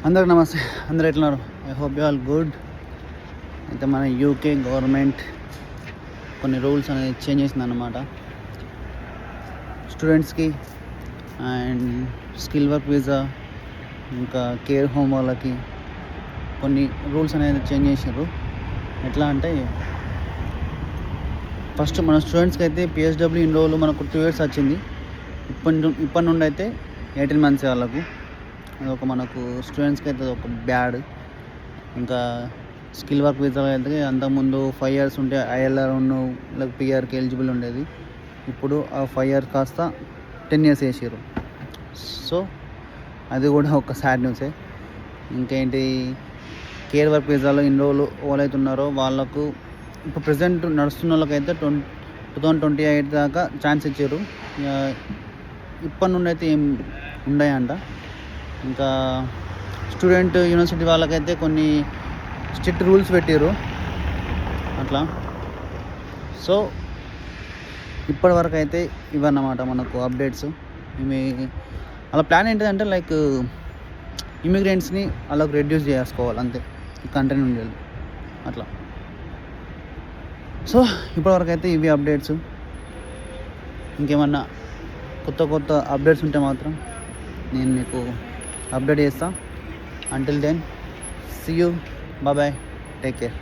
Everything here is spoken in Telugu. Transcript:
అందరికి నమస్తే. అందరు ఎట్లున్నారు? I hope you all good. అయితే మన యూకే గవర్నమెంట్ కొన్ని రూల్స్ అనేది చేంజ్ చేసింది అన్నమాట. స్టూడెంట్స్కి అండ్ స్కిల్ వర్క్ వీసా ఇంకా కేర్ హోమ్ వాళ్ళకి కొన్ని రూల్స్ అనేది చేంజ్ చేసారు. ఎట్లా అంటే ఫస్ట్ మన స్టూడెంట్స్కి అయితే పిహెచ్డబ్ల్యూ ఇన్ని రోజులు మనకు 2 years వచ్చింది. ఇప్పటి నుండి అయితే 18 months వాళ్ళకు. అదొక మనకు స్టూడెంట్స్కి అయితే ఒక బ్యాడ్. ఇంకా స్కిల్ వర్క్ వీసా అయితే అంతకుముందు 5 years ఉంటే ఐఎల్ఆర్ లేక పిఆర్కి ఎలిజిబుల్ ఉండేది. ఇప్పుడు ఆ 5 years కాస్త 10 years వేసారు. సో అది కూడా ఒక సాడ్ న్యూసే. ఇంకేంటి, కేర్ వర్క్ వీసాలో ఇన్ని రోజులు ఎవరైతే ఉన్నారో వాళ్ళకు ఇప్పుడు ప్రజెంట్ నడుస్తున్న వాళ్ళకైతే 2028 దాకా ఛాన్స్ ఇచ్చారు. ఇప్పటి నుండి అయితే ఏం ఉన్నాయంట. ఇంకా స్టూడెంట్ యూనివర్సిటీ వాళ్ళకైతే కొన్ని స్ట్రిక్ట్ రూల్స్ పెట్టారు అట్లా. సో ఇప్పటి వరకు అయితే ఇవన్నమాట మనకు అప్డేట్స్. అలా ప్లాన్ ఏంటిదంటే లైక్ ఇమిగ్రెంట్స్ని అలాగ రెడ్యూస్ చేసుకోవాలి అంతే ఈ కంట్రీ నుండి వెళ్ళి అట్లా. సో ఇప్పటివరకు అయితే ఇవి అప్డేట్స్. ఇంకేమన్నా కొత్త అప్డేట్స్ ఉంటే మాత్రం నేను మీకు అప్డేట్ చేస్తా. Until then see you, bye, take care.